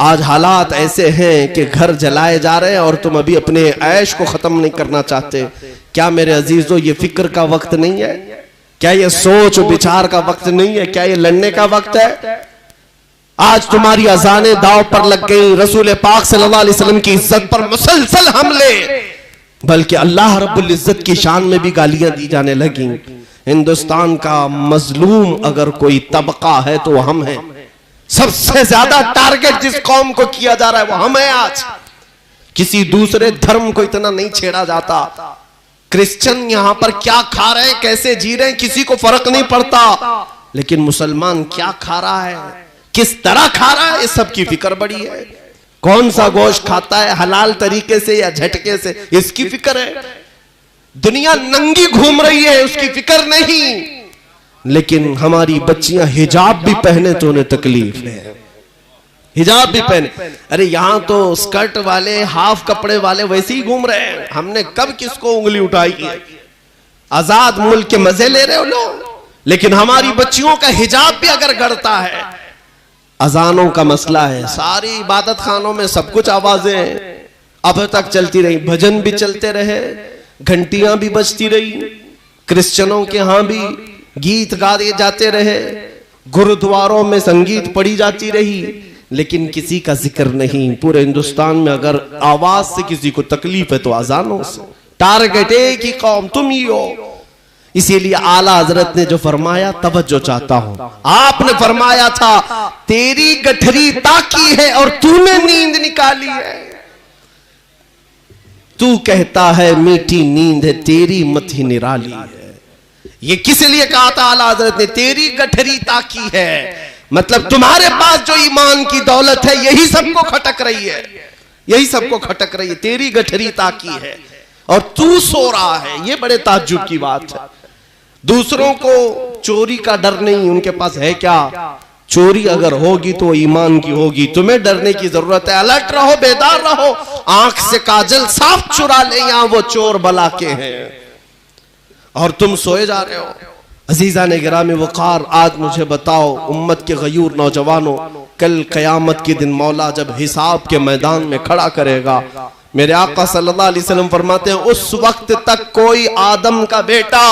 आज हालात ऐसे हैं कि घर जलाए जा रहे हैं और तुम अभी अपने ऐश को खत्म नहीं करना चाहते। क्या मेरे अजीजों ये फिक्र का वक्त नहीं है? क्या ये सोच विचार का वक्त नहीं है? क्या ये लड़ने का वक्त है? आज तुम्हारी अजानें दाव पर लग गई, रसूल पाक सल्लल्लाहु अलैहि वसल्लम की इज्जत पर मुसलसल हमले, बल्कि अल्लाह रब्बुल इज्जत की शान में भी गालियां दी जाने लगी। हिंदुस्तान का मजलूम अगर कोई तबका है तो हम हैं। सबसे ज्यादा टारगेट जिस कौम को किया जा रहा है वो हम हैं। आज किसी दूसरे धर्म को इतना नहीं छेड़ा जाता। क्रिश्चियन यहां पर क्या खा रहे हैं, कैसे जी रहे हैं, किसी को फर्क नहीं पड़ता, लेकिन मुसलमान क्या खा रहा है, किस तरह खा रहा है, इस सब की फिक्र बड़ी है। कौन सा गोश्त खाता है, हलाल तरीके से या झटके से, इसकी फिक्र है। दुनिया नंगी घूम रही है, उसकी फिक्र नहीं। लेकिन हमारी बच्चियां हिजाब भी पहने तो उन्हें तकलीफ है। हिजाब भी पहने, अरे यहां तो स्कर्ट वाले, हाफ कपड़े वाले वैसे ही घूम रहे हैं। हमने कब किसको उंगली उठाई है? आजाद मुल्क के मजे ले रहे हो लोग, लेकिन हमारी बच्चियों का हिजाब भी अगर गड़ता है। अजानों का मसला है, सारी इबादत खानों में सब कुछ आवाजें अब तक चलती रही, भजन भी चलते रहे, घंटियां भी बजती रही, क्रिश्चियनों के यहां भी गीत गाए जाते रहे, गुरुद्वारों में संगीत पढ़ी जाती रही, लेकिन किसी का जिक्र नहीं। पूरे हिंदुस्तान में अगर आवाज से किसी को तकलीफ है तो अजानों से। टारगेट एक ही कौम, तुम ही हो। इसीलिए आला हजरत ने जो फरमाया, तवज्जो चाहता हूं, आपने फरमाया था तेरी गठरी ताकी है और तूने नींद निकाली है। तू कहता है मीठी नींद है, तेरी मथी निराली है। ये किस लिए कहा था आला हजरत ने? तेरी गठरी ताकी है, मतलब तुम्हारे पास जो ईमान की दौलत है यही सबको खटक रही है, यही सबको खटक रही है। तेरी गठरी ताकी है और तू सो रहा है। ये बड़े ताज्जुब की बात है। दूसरों को चोरी का डर नहीं, उनके पास है क्या? चोरी अगर होगी तो ईमान की होगी। तुम्हें डरने की जरूरत है। अलर्ट रहो, बेदार रहो। आंख से काजल साफ चुरा ले, यहां वो चोर बला के हैं और तुम सोए जा रहे हो। अजीजा ने गिरामी वक़ार, आज मुझे बताओ उम्मत के गयूर नौजवानों, कल क़यामत के दिन मौला जब हिसाब के मैदान में खड़ा करेगा, मेरे आका सल्लल्लाहु अलैहि वसल्लम फरमाते हैं उस वक्त तक कोई आदम का बेटा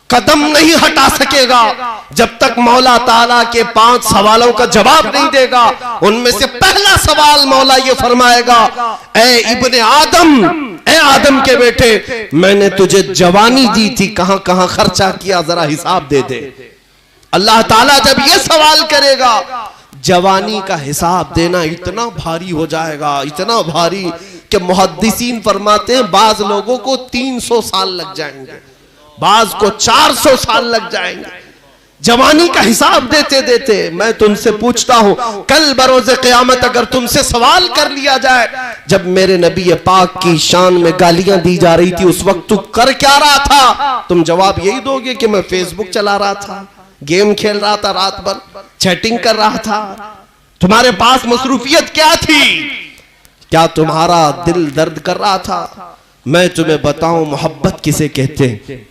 कदम नहीं हटा सकेगा जब तक मौला ताला के 5 सवालों का जवाब नहीं देगा। उनमें से पहला सवाल मौला ये फरमाएगा, ए इब्ने आदम, ए आदम के बेटे, मैंने तुझे जवानी दी थी, कहां कहां खर्चा किया, जरा हिसाब दे दे। अल्लाह ताला जब ये सवाल करेगा, जवानी का हिसाब देना इतना भारी हो जाएगा, इतना भारी कि मुहद्दिसीन फरमाते हैं बाज लोगों को 300 साल लग जाएंगे, बाज को 400 साल लग जाएंगे जवानी का हिसाब देते देते। मैं तुमसे पूछता हूं, कल बरोज़े क़यामत अगर तुमसे सवाल कर लिया जाए, जब मेरे नबी पाक की शान में गालियां दी जा रही थी, उस वक्त तू कर क्या रहा था? तुम जवाब यही दोगे कि मैं फेसबुक चला रहा था, गेम खेल रहा था, रात भर चैटिंग कर रहा था। तुम्हारे पास मसरूफियत क्या थी? क्या तुम्हारा दिल दर्द कर रहा था? मैं तुम्हें बताऊं मोहब्बत किसे कहते हैं।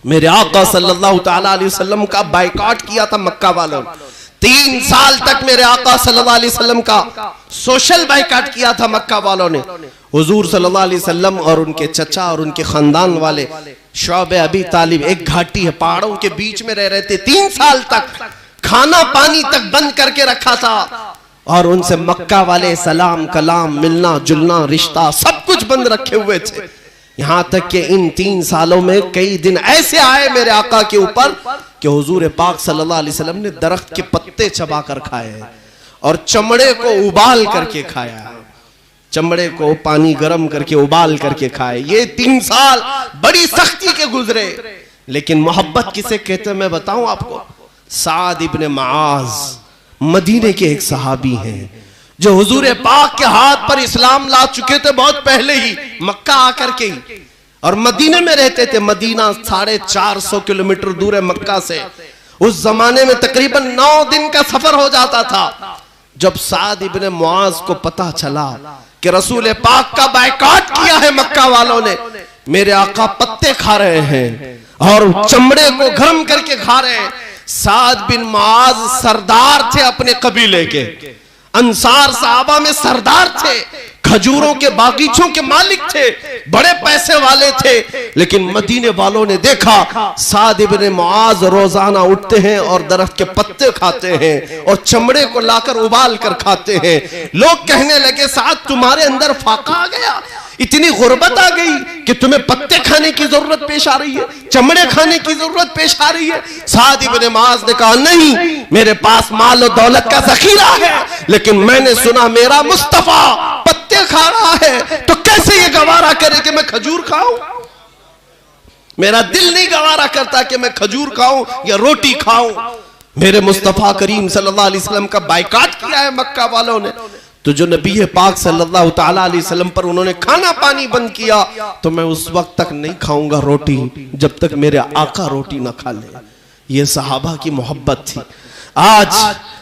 मेरे आका सल्लल्लाहु ताला अलैहि वसल्लम का बायकॉट किया था मक्का वालों ने। 3 साल तक मेरे आका सल्लल्लाहु अलैहि वसल्लम का सोशल बायकॉट किया था मक्का वालों ने। हुजूर सल्लल्लाहु अलैहि वसल्लम और उनके चचा और उनके खानदान वाले शौबे अबी तालिब एक घाटी है, पहाड़ों के बीच में रह रहे थे। 3 साल तक खाना पानी तक बंद करके रखा था और उनसे मक्का वाले सलाम कलाम, मिलना जुलना, रिश्ता सब कुछ बंद रखे हुए थे। यहां तक कि इन 3 सालों में कई दिन ऐसे आए मेरे आका के ऊपर कि हुजूर पाक सल्लल्लाहु अलैहि वसल्लम ने दरख्त के पत्ते चबा कर खाए और चमड़े को उबाल करके खाया, चमड़े को पानी गर्म करके उबाल करके खाए। ये 3 साल बड़ी सख्ती के गुजरे। लेकिन मोहब्बत किसे कहते हैं मैं बताऊं आपको। साद इब्ने मुआज मदीने के एक सहाबी हैं जो हुजूर पाक के हाथ पर इस्लाम ला चुके थे बहुत पहले ही, मक्का आकर के ही, और मदीने में रहते थे। मदीना 450 किलोमीटर दूर है मक्का से। उस जमाने में तकरीबन 9 दिन का सफर हो जाता था। जब साद इब्ने मुआज को पता चला कि रसूल पाक का बायकॉट किया है मक्का वालों ने, मेरे आका पत्ते खा रहे हैं और चमड़े को गर्म करके खा रहे हैं। साद बिन मुआज सरदार थे अपने कबीले के, अंसार सहाबा में सरदार थे, खजूरों के बागीचों के मालिक थे, बड़े पैसे वाले थे, लेकिन मदीने वालों ने देखा साद इब्ने मुआज रोजाना उठते हैं और दरख्त के पत्ते खाते हैं और चमड़े को लाकर उबाल कर खाते हैं। लोग कहने लगे साद तुम्हारे अंदर फाका आ गया, इतनी गुर्बत आ गई कि तुम्हें पत्ते खाने की जरूरत पेश आ रही है, चमड़े खाने की जरूरत पेश आ रही है। साद इब्ने मुआज ने कहा नहीं, मेरे पास माल और दौलत का जखीरा है, लेकिन मैंने सुना मेरा मुस्तफा पत्ते खा रहा है, तो कैसे ये गवारा करे कि मैं खजूर खाऊं? मेरा दिल नहीं गवारा करता कि मैं खजूर खाऊं या रोटी खाऊं। मेरे मुस्तफा करीम सल्लल्लाहु अलैहि वसल्लम का बायकाट किया है मक्का वालों ने, तो जो नबी पाक सल्लल्लाहु ताला अलैहि वसल्लम पर उन्होंने खाना पानी बंद किया, तो मैं उस वक्त तक नहीं खाऊंगा रोटी जब तक मेरे आका रोटी ना खा ले। ये सहाबा की मोहब्बत थी। आज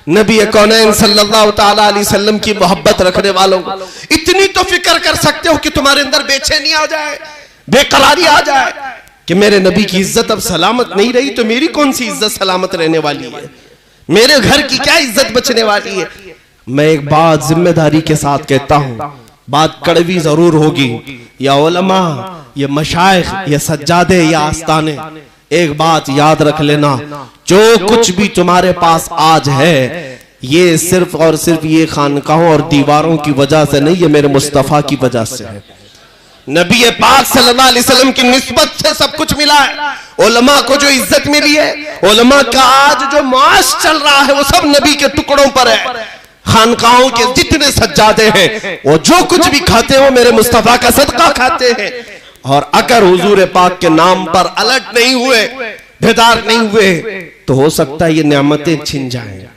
नबी कौनैन सल्लल्लाहु ताला अलैहि वसल्लम की मोहब्बत रखने वालों को इतनी तो फिक्र कर सकते हो कि तुम्हारे अंदर बेचैनी आ जाए, बेकरारी आ जाए कि मेरे नबी की इज्जत अब सलामत नहीं रही, तो मेरी कौन सी इज्जत सलामत रहने वाली है, मेरे घर की क्या इज्जत बचने वाली है। मैं एक बात जिम्मेदारी के साथ कहता हूं, बात कड़वी जरूर होगी, या उलमा, या मशाइख, या सज्जादे, या आस्ताने, एक बात याद रख लेना, जो कुछ भी तुम्हारे पास आज है ये सिर्फ और सिर्फ ये खानकाहों और दीवारों की वजह से नहीं, ये मेरे मुस्तफा की वजह से है। नबी पाक सल्लल्लाहु अलैहि वसल्लम की निस्बत से सब कुछ मिला है। उलमा को जो इज्जत मिली है, उलमा का आज जो माश चल रहा है, वो सब नबी के टुकड़ों पर है। खानकाहों के जितने सज्जादे हैं वो जो कुछ भी खाते हैं वो मेरे मुस्तफा का सदका खाते हैं। और अगर हुजूर पाक के नाम पर अलर्ट नहीं हुए, बेदार नहीं हुए, तो हो सकता है ये नेमतें छिन जाएं,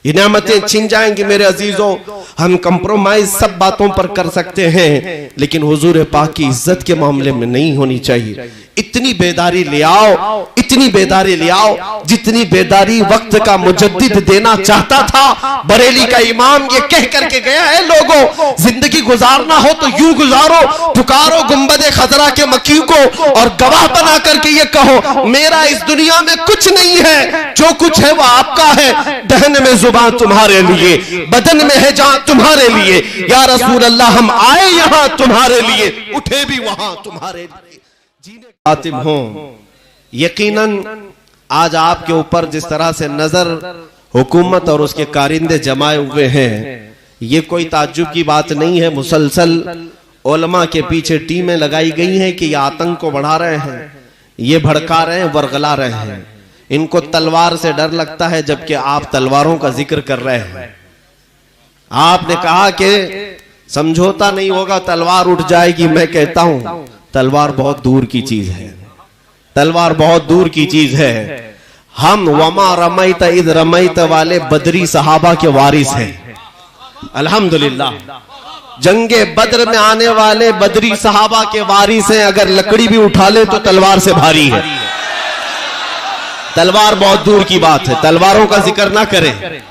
ये नेमतें छिन जाएंगी। मेरे अजीजों, हम कंप्रोमाइज सब बातों पर कर सकते हैं, लेकिन हुजूर पाक की इज्जत के मामले में नहीं होनी चाहिए। इतनी बेदारी ले आओ, इतनी बेदारी ले आओ जितनी बेदारी वक्त का मुजद्दिद देना चाहता था। बरेली का इमाम ये कह करके गया है, लोगों जिंदगी गुजारना हो तो यूं गुजारो, पुकारो गुंबदे खजरा के मक्की को और गवाह बना करके ये कहो मेरा इस दुनिया में कुछ नहीं है, जो कुछ है वो आपका है। दहन में जुबान तुम्हारे लिए, बदन में है जान तुम्हारे लिए। या रसूल अल्लाह, हम आए यहां तुम्हारे लिए, उठे भी वहां तुम्हारे लिए। खातिब हो, यकीनन आज आपके ऊपर जिस तरह से नजर हुकूमत और उसके कारिंदे जमाए हुए हैं, ये कोई ताज्जुब की बात नहीं है। मुसलसल उलमा के पीछे टीमें लगाई गई हैं कि ये आतंक को बढ़ा रहे हैं, ये भड़का रहे हैं, वर्गला रहे हैं। इनको तलवार से डर लगता है, जबकि आप तलवारों का जिक्र कर रहे हैं। आपने कहा कि समझौता नहीं होगा, तलवार उठ जाएगी। मैं कहता हूं तलवार बहुत दूर की चीज है, तलवार बहुत दूर की चीज है। हम वमा रमैत इद रमैत वाले बदरी सहाबा के वारिस हैं। अल्हम्दुलिल्लाह, जंगे बद्र में आने वाले बदरी सहाबा के वारिस हैं। अगर लकड़ी भी उठा ले तो तलवार से भारी है। तलवार बहुत दूर की बात है, तलवारों का जिक्र ना करें,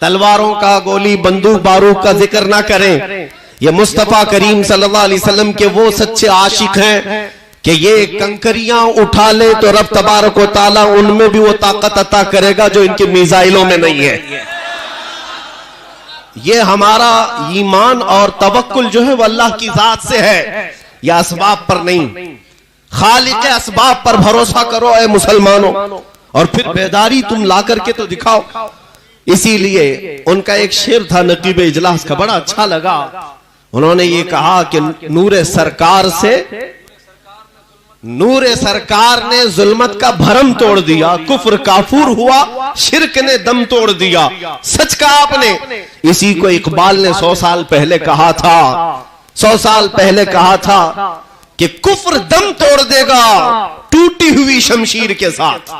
तलवारों का, गोली बंदूक बारूद का जिक्र ना करें। ये मुस्तफा करीम सल्लल्लाहु अलैहि वसल्लम के वो सच्चे आशिक हैं कि ये कंकरियां उठा ले तो रब तबारक व तआला उनमें भी वो ताकत अता करेगा जो इनके मिसाइलों में नहीं है। ये हमारा ईमान और तवक्कुल जो है वो अल्लाह की जात से है, या असबाब पर नहीं। खालिक के असबाब पर भरोसा करो ए मुसलमानों, और फिर बेदारी तुम ला करके तो दिखाओ। इसीलिए उनका एक शेर था नकीब इजलास का, बड़ा अच्छा लगा। उन्होंने ये कहा कि नूरे सरकार ने जुल्मत का भरम तोड़ दिया, कुफ्र काफूर हुआ, शिरक ने दम तोड़ दिया। सच कहा आपने। इसी को इकबाल ने 100 साल पहले कहा था, 100 साल पहले कहा था कि कुफ्र दम तोड़ देगा टूटी हुई शमशीर के साथ।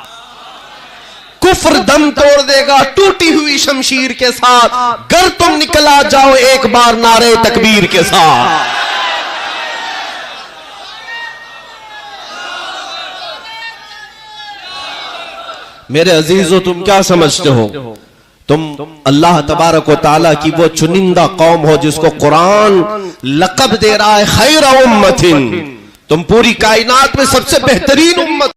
कुफ्र दम तोड़ देगा टूटी हुई शमशीर के साथ, गर तुम निकला जाओ एक बार नारे तकबीर के साथ। मेरे अजीजों, तुम क्या समझते हो? तुम अल्लाह तबारक व तआला की वो चुनिंदा कौम हो जिसको कुरान लक़ब दे रहा है खैर उम्मतिन। तुम पूरी कायनात में सबसे बेहतरीन उम्मत